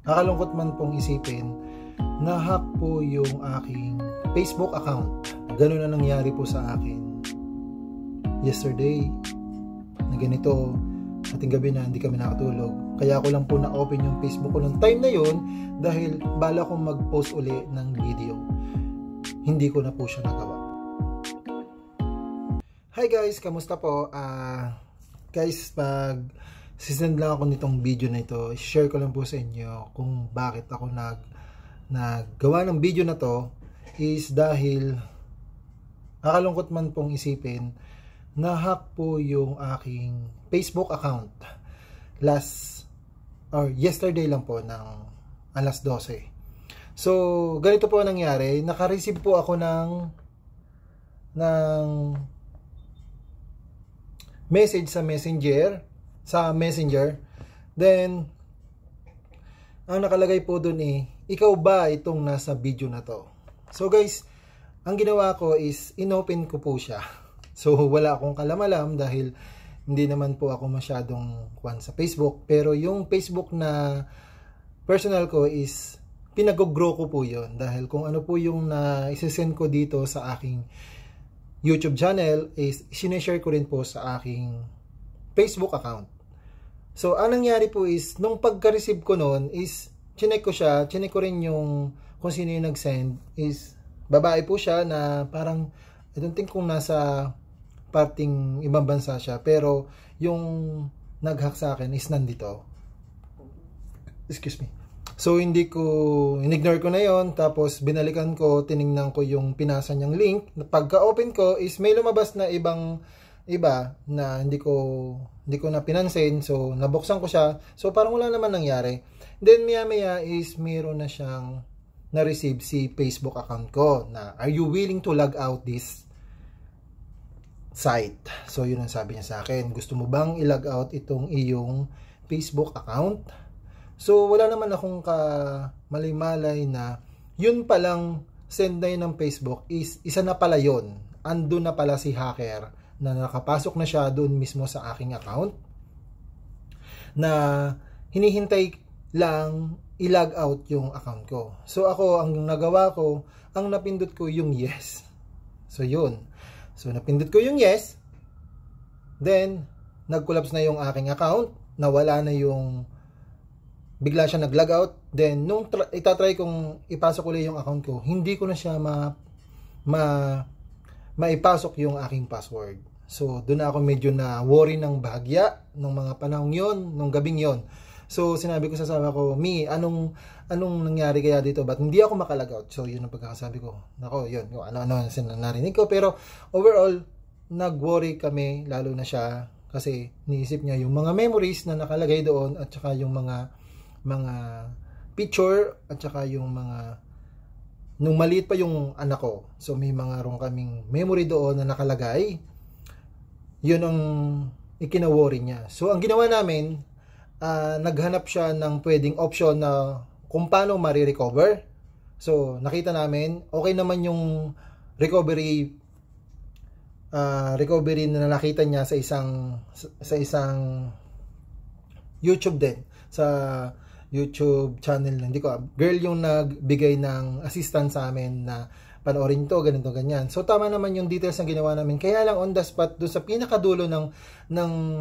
Nakakalungkot man pong isipin na hack po yung aking Facebook account. Ganun na nangyari po sa akin yesterday na ganito, ating gabi na hindi kami nakatulog. Kaya ako lang po na-open yung Facebook ko nung time na yun dahil bala kong mag-post uli ng video. Hindi ko na po siya nagawa. Hi guys, kamusta po? Guys, sisend lang ako nitong video na ito. Share ko lang po sa inyo kung bakit ako naggawa ng video na to is dahil nakakalungkot man pong isipin na hack po yung aking Facebook account yesterday lang po ng alas 12. So, ganito po nangyari. Naka-receive po ako ng message sa Messenger. Then, ang nakalagay po dun ikaw ba itong nasa video na to? So guys, ang ginawa ko is inopen ko po siya. So wala akong kalamalam dahil hindi naman po ako masyadong kwan sa Facebook. Pero yung Facebook na personal ko is pinag-grow ko po yun. Dahil kung ano po yung isesend ko dito sa aking YouTube channel is sineshare ko rin po sa aking Facebook account. So ang nangyari po is nung pagka-receive ko noon is chinek ko rin yung kung sino yung nag-send is babae po siya na parang I don't think kung nasa parting ibang bansa siya, pero yung nag-hack sa akin is nandito. Excuse me. So in-ignore ko na yon, tapos binalikan ko, tiningnan ko yung pinasa niyang link. Pagka-open ko is may lumabas na iba na hindi ko na pinansin. So nabuksan ko siya. So parang wala naman nangyari. Then maya is mayroon na siyang na-receive si Facebook account ko na, "Are you willing to log out this site?" So yun ang sabi niya sa akin. "Gusto mo bang i-log out itong iyong Facebook account?" So wala naman akong malay-malay na yun palang send na yun ng Facebook is isa na pala yun. Andun na pala si hacker na nakapasok na siya doon mismo sa aking account na hinihintay lang i-log out yung account ko. So ako, ang nagawa ko, ang napindot ko yung yes. So yun. So napindot ko yung yes. Then nag-collapse na yung aking account. Nawala na yung bigla siya nag-log out. Then nung itatry kong ipasok ulit yung account ko, hindi ko na siya maipasok yung aking password. So doon na ako medyo na worry ng bahagya nung mga panahong yon, nung gabing yon. So sinabi ko sa asawa ko, "Mi, anong nangyari kaya dito? Ba't hindi ako makalog out?" So yun ang pagkakasabi ko. Nako, yun, ano narinig ko. Pero overall, nag-worry kami, lalo na siya, kasi niisip niya yung mga memories na nakalagay doon, at saka yung mga picture, at saka yung mga nung maliit pa yung anak ko. So may mga kaming memory doon na nakalagay. Yun ang ikinaworry niya. So ang ginawa namin, naghanap siya ng pwedeng option na kung paano ma-recover. So nakita namin okay naman yung recovery na nakita niya sa isang YouTube din, sa YouTube channel, hindi ko, girl yung nagbigay ng assistance sa amin na panoorin to, ganito, ganyan. So tama naman yung details na ginawa namin. Kaya lang on the spot, doon sa pinakadulo ng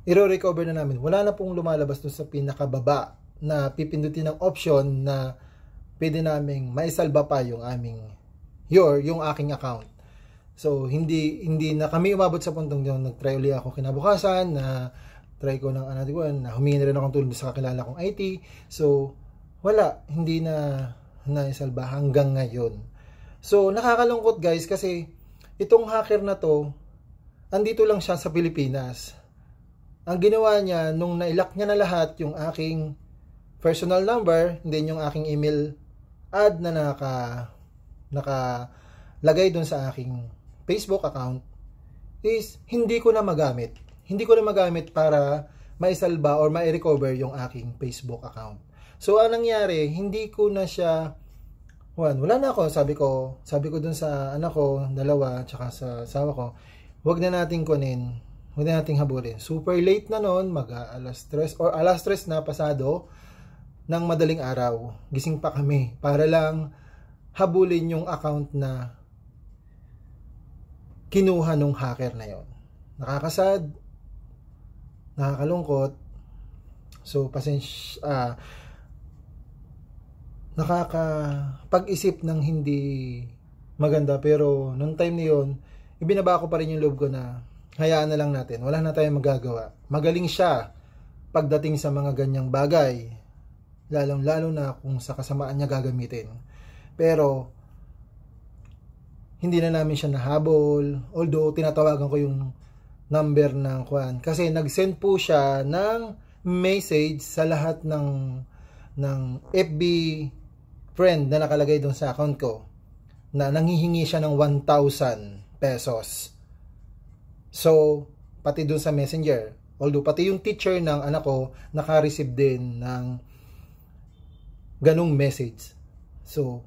i-recover na namin, wala na pong lumalabas doon sa pinakababa na pipindutin ng option na pwede naming maisalba pa yung aking account. So hindi na kami umabot sa puntong yun. Nag-try ulit ako kinabukasan, na try ko ng another one, na humingi na rin akong tulong sa kakilala kong IT. So wala, hindi na naisalba hanggang ngayon. So nakakalungkot guys, kasi itong hacker na to, andito lang siya sa Pilipinas. Ang ginawa niya, nung nailock niya na lahat yung aking personal number, then yung aking email ad na nakalagay dun sa aking Facebook account, is hindi ko na magamit. Hindi ko na magamit para maisalba or ma-recover yung aking Facebook account. So anong nangyari, hindi ko na siya, wala na ako. Sabi ko dun sa anak ko, dalawa, tsaka sa asawa ko, wag na natin kunin, huwag na nating habulin. Super late na noon, alas 3 or alas 3 na pasado ng madaling araw. Gising pa kami para lang habulin yung account na kinuha nung hacker na yon. Nakakasad, nakakalungkot. So nakakapag-isip ng hindi maganda, pero nung time na yon, ibinaba ko pa rin yung loob ko na hayaan na lang natin, wala na tayong magagawa. Magaling siya pagdating sa mga ganyang bagay, lalong-lalo na kung sa kasamaan niya gagamitin. Pero hindi na namin siya nahabol, although tinatawagan ko yung number ng Kwan, kasi nag-send po siya ng message sa lahat ng FB friend na nakalagay doon sa account ko na nanghihingi siya ng 1,000 pesos. So, pati doon sa messenger, although pati yung teacher ng anak ko naka-receive din ng ganung message. So,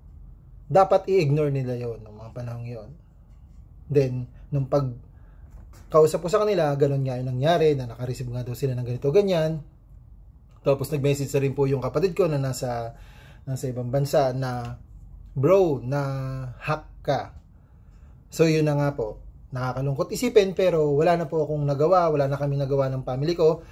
dapat i-ignore nila yon ng mga panahon yon. Then, nung kausap ko sa kanila, ganun nga yung nangyari, na naka-receive nga daw sila ng ganito, ganyan. Tapos nag-message na rin po yung kapatid ko na nasa ibang bansa na, bro, na hack ka. So yun na nga po, nakakalungkot isipin, pero wala na po akong nagawa, wala na kami nagawa ng family ko,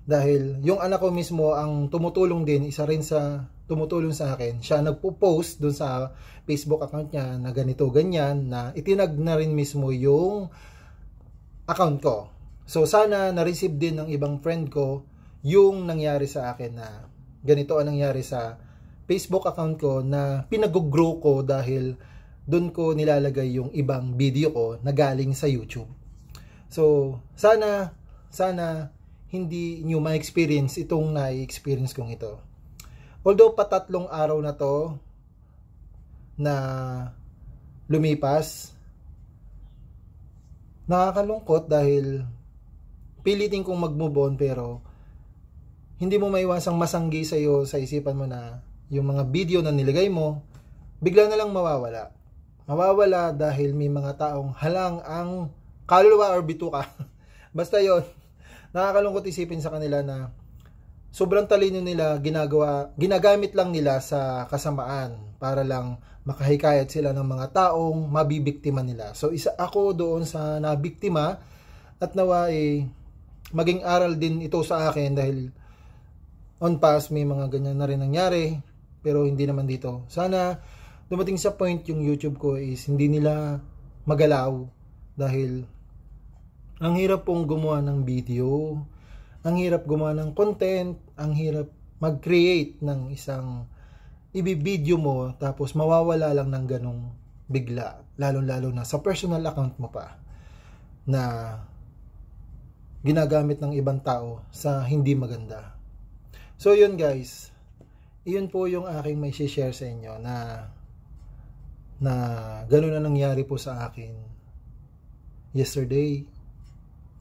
dahil yung anak ko mismo ang tumutulong din, isa rin sa tumutulong sa akin. Siya nagpo-post dun sa Facebook account niya na ganito, ganyan, na itinag na rin mismo yung account ko. So sana na-receive din ng ibang friend ko yung nangyari sa akin, na ganito ang nangyari sa Facebook account ko na pinag-grow ko dahil doon ko nilalagay yung ibang video ko na galing sa YouTube. So sana hindi nyo ma-experience itong na-experience kong ito. Although patatlong araw na to na lumipas, nakakalungkot dahil pilitin kong mag-move on, pero hindi mo maiwasang masanggi sa'yo sa isipan mo na yung mga video na nilagay mo, bigla na lang mawawala. Mawawala dahil may mga taong halang ang kaluluwa or bituka. Basta yon, nakakalungkot isipin sa kanila na sobrang talino nila, ginagamit lang nila sa kasamaan para lang makahikayat sila ng mga taong mabibiktima nila. So isa ako doon sa nabiktima, at nawa maging aral din ito sa akin, dahil on past may mga ganyan na rin nangyari, pero hindi naman dito. Sana dumating sa point yung YouTube ko is hindi nila magalaw, dahil ang hirap pong gumawa ng video, ang hirap gumawa ng content, ang hirap mag-create ng isang i-video mo, tapos mawawala lang ng ganong bigla, lalo-lalo na sa personal account mo pa, na ginagamit ng ibang tao sa hindi maganda. So yun guys, iyon po yung aking may share sa inyo na gano'n na nangyari po sa akin yesterday,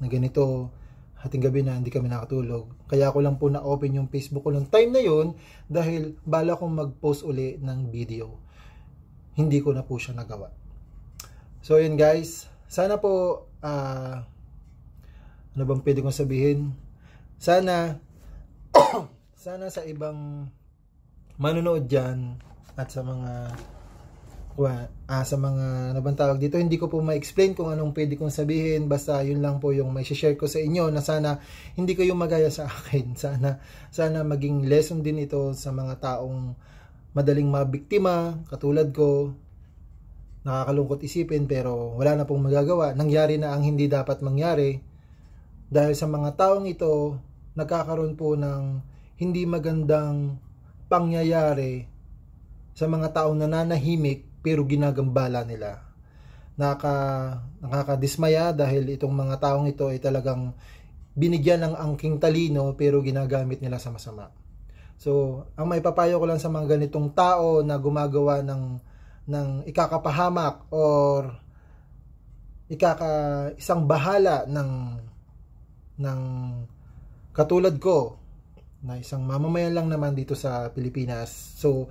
na ganito, hating gabi na hindi kami nakatulog. Kaya ako lang po na-open yung Facebook ko nung time na yun, dahil bala kong mag-post uli ng video. Hindi ko na po siya nagawa. So yun guys, sana po ano bang pwede kong sabihin? Sana sa ibang manonood dyan, at sa mga ano bang tawag dito, hindi ko po ma-explain kung anong pwede kong sabihin, basta yun lang po yung may share ko sa inyo, na sana hindi kayo magaya sa akin. Sana maging lesson din ito sa mga taong madaling mabiktima katulad ko. Nakakalungkot isipin, pero wala na pong magagawa. Nangyari na ang hindi dapat mangyari, dahil sa mga taong ito nagkakaroon po ng hindi magandang pangyayari sa mga taong nananahimik pero ginagambala nila. Nakakadismaya, dahil itong mga taong ito ay talagang binigyan ng angking talino pero ginagamit nila sa masama. So, ang maipapayo ko lang sa mga ganitong tao na gumagawa ng ikakapahamak or isang bahala ng katulad ko, na isang mamamayan lang naman dito sa Pilipinas. So,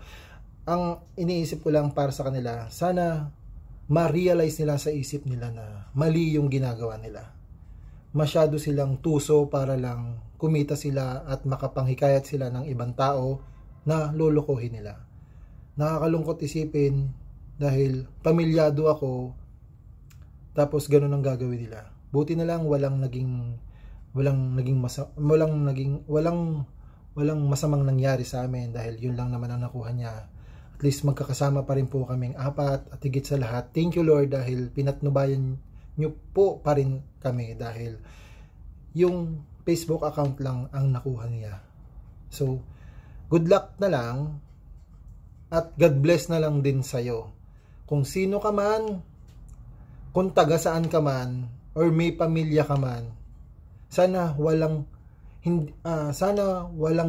ang iniisip ko lang para sa kanila, sana ma-realize nila sa isip nila na mali yung ginagawa nila. masyado silang tuso para lang kumita sila at makapanghikayat sila ng ibang tao na lolokohin nila. Nakakalungkot isipin dahil pamilyado ako tapos ganun ang gagawin nila. Buti na lang walang masamang nangyari sa amin dahil yun lang naman ang nakuha niya. At least magkakasama pa rin po kaming apat at higit sa lahat, thank you Lord dahil pinatnubayan nyo po pa rin kami dahil yung Facebook account lang ang nakuha niya. So, good luck na lang at God bless na lang din sa'yo. Kung sino ka man, kung taga saan ka man, or may pamilya ka man, sana walang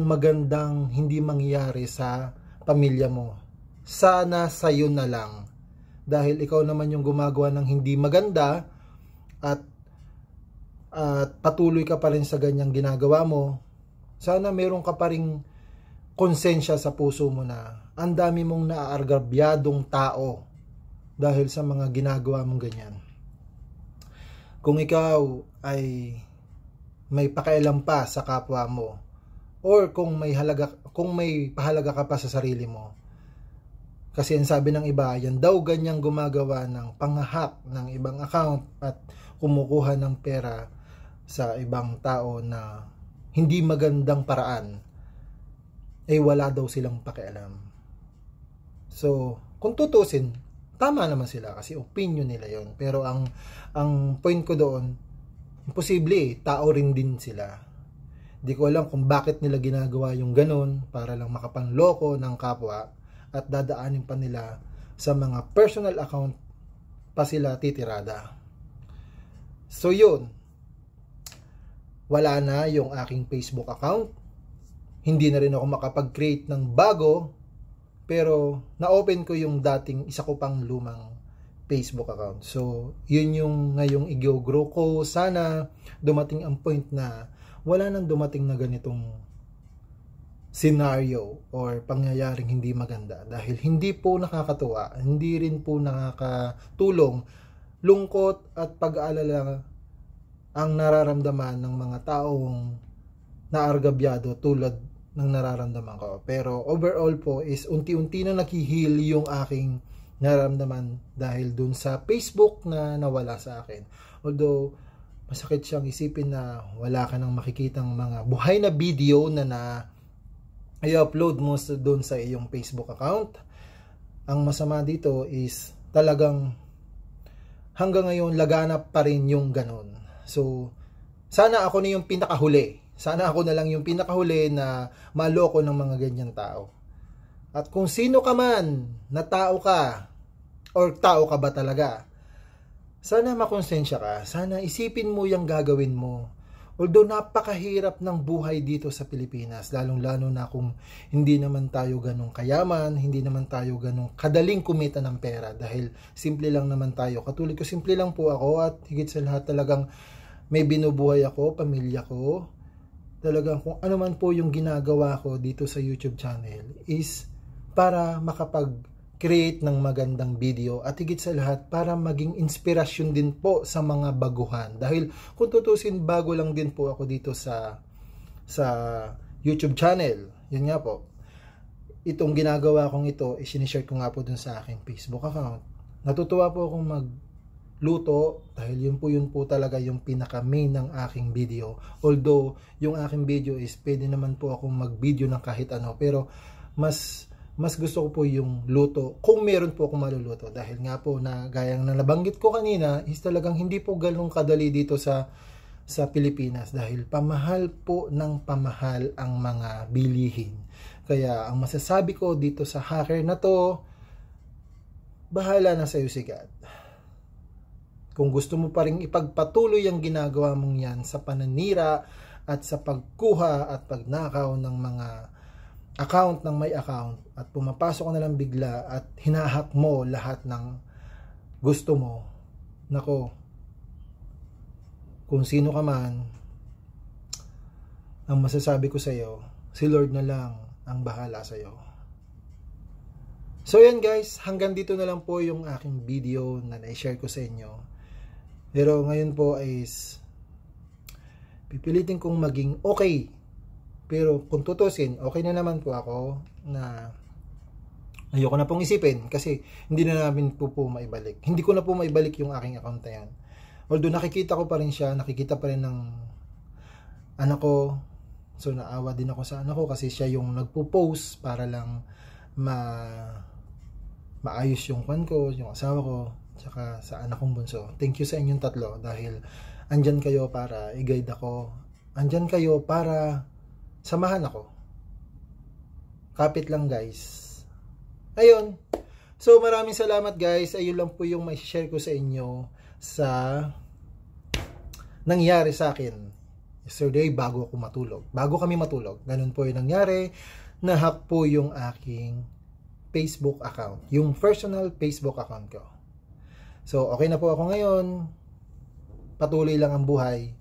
magandang hindi mangyari sa pamilya mo. Sana sa'yo na lang. Dahil ikaw naman yung gumagawa ng hindi maganda at patuloy ka pa rin sa ganyang ginagawa mo. Sana meron ka pa ring konsensya sa puso mo na ang dami mong naaargabyadong tao dahil sa mga ginagawa mong ganyan. Kung ikaw ay may pakialam pa sa kapwa mo or kung may pahalaga ka pa sa sarili mo, kasi ang sabi ng iba, yan daw ganyang gumagawa ng panghahack ng ibang account at kumukuha ng pera sa ibang tao na hindi magandang paraan, ay wala daw silang pakialam. So, kung tutusin, tama naman sila kasi opinion nila yon. Pero ang point ko doon, imposible, tao rin din sila. Di ko alam kung bakit nila ginagawa yung ganun para lang makapanloko ng kapwa at dadaanin pa nila sa mga personal account pa sila titirada. So yun, wala na yung aking Facebook account. Hindi na rin ako makapag-create ng bago, pero na-open ko yung dating isa ko pang lumang Facebook account. So yun yung ngayong i-grow ko. Sana dumating ang point na wala nang dumating na ganitong scenario or pangyayaring hindi maganda dahil hindi po nakakatuwa, hindi rin po nakakatulong. Lungkot at pag-aalala ang nararamdaman ng mga taong naargabyado tulad ng nararamdaman ko. Pero overall po is unti-unti na naghihil yung aking nararamdaman dahil dun sa Facebook na nawala sa akin. Although masakit siyang isipin na wala ka nang makikitang mga buhay na video na i-upload mo doon sa iyong Facebook account. Ang masama dito is talagang hanggang ngayon laganap pa rin yung ganon. So, sana ako na yung pinakahuli. Sana ako na lang yung pinakahuli na maloko ng mga ganyan tao. At kung sino ka man na tao ka, or tao ka ba talaga, sana makonsensya ka. Sana isipin mo yung gagawin mo. Although napakahirap ng buhay dito sa Pilipinas, lalong-lalo na kung hindi naman tayo ganong kayaman, hindi naman tayo ganong kadaling kumita ng pera dahil simple lang naman tayo. Katulad ko, simple lang po ako at higit sa lahat talagang may binubuhay ako, pamilya ko. Talagang kung ano man po yung ginagawa ko dito sa YouTube channel is para makapag-create ng magandang video at higit sa lahat para maging inspirasyon din po sa mga baguhan. Dahil kung tutusin, bago lang din po ako dito sa YouTube channel. Yun nga po. Itong ginagawa kong ito, sinishare ko nga po dun sa aking Facebook account. Natutuwa po akong magluto dahil yun po talaga yung pinaka-main ng aking video. Although, yung aking video is pwede naman po akong mag-video ng kahit ano. Pero, mas gusto ko po yung luto kung meron po akong maluluto dahil nga po na gayang na nabanggit ko kanina is talagang hindi po ganun kadali dito sa Pilipinas dahil pamahal po ng pamahal ang mga bilihin. Kaya ang masasabi ko dito sa hacker na to, bahala na sa iyo si God. Kung gusto mo pa rin ipagpatuloy ang ginagawa mong yan sa pananira at sa pagkuha at pagnakaw ng mga account ng may account at pumapasok ka na lang bigla at hinahack mo lahat ng gusto mo, nako, kung sino ka man, ang masasabi ko sa iyo, si Lord na lang ang bahala sa iyo. So yan guys, hanggang dito na lang po yung aking video na na-share ko sa inyo. Pero ngayon po is pipilitin kong maging okay. Pero kung tutusin, okay na naman po ako na ayoko na pong isipin kasi hindi na namin po maibalik. Hindi ko na po maibalik yung aking account na yan. Although nakikita ko pa rin siya, nakikita pa rin ng anak ko. So naawa din ako sa anak ko kasi siya yung nagpo-post para lang maayos yung kwan ko, yung asawa ko, tsaka sa anak kong bunso. Thank you sa inyong tatlo dahil andyan kayo para i-guide ako. Andyan kayo para samahan ako. Kapit lang guys. Ayun. So maraming salamat guys. Ayun lang po yung may share ko sa inyo sa nangyari sa akin yesterday bago ako matulog. Bago kami matulog. Ganun po yung nangyari. Na-hack po yung aking Facebook account. Yung personal Facebook account ko. So okay na po ako ngayon. Patuloy lang ang buhay.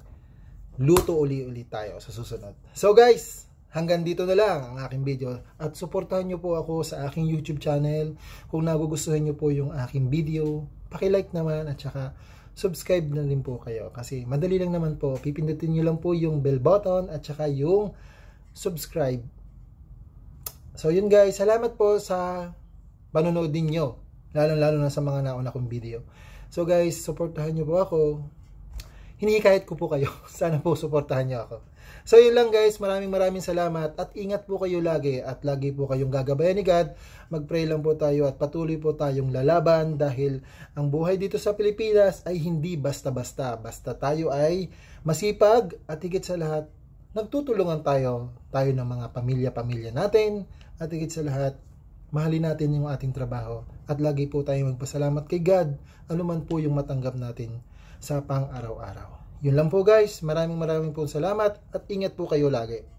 Luto uli-uli tayo sa susunod. So guys, hanggang dito na lang ang aking video. At suportahan nyo po ako sa aking YouTube channel. Kung nagugustuhan nyo po yung aking video, paki-like naman at saka subscribe na rin po kayo. Kasi madali lang naman po. Pipindutin nyo lang po yung bell button at saka yung subscribe. So yun guys, salamat po sa panonood ninyo. Lalo na sa mga nauna kong video. So guys, suportahan nyo po ako. Hinihikayat ko po kayo. Sana po suportahan nyo ako. So yun lang guys, maraming salamat at ingat po kayo lagi at lagi po kayong gagabayan ni God. Mag-pray lang po tayo at patuloy po tayong lalaban dahil ang buhay dito sa Pilipinas ay hindi basta-basta. Basta tayo ay masipag at higit sa lahat, nagtutulungan tayo ng mga pamilya natin at higit sa lahat, mahalin natin yung ating trabaho at lagi po tayong magpasalamat kay God anuman po yung matanggap natin sa pang-araw-araw. Yun lang po guys, maraming po salamat at ingat po kayo lagi.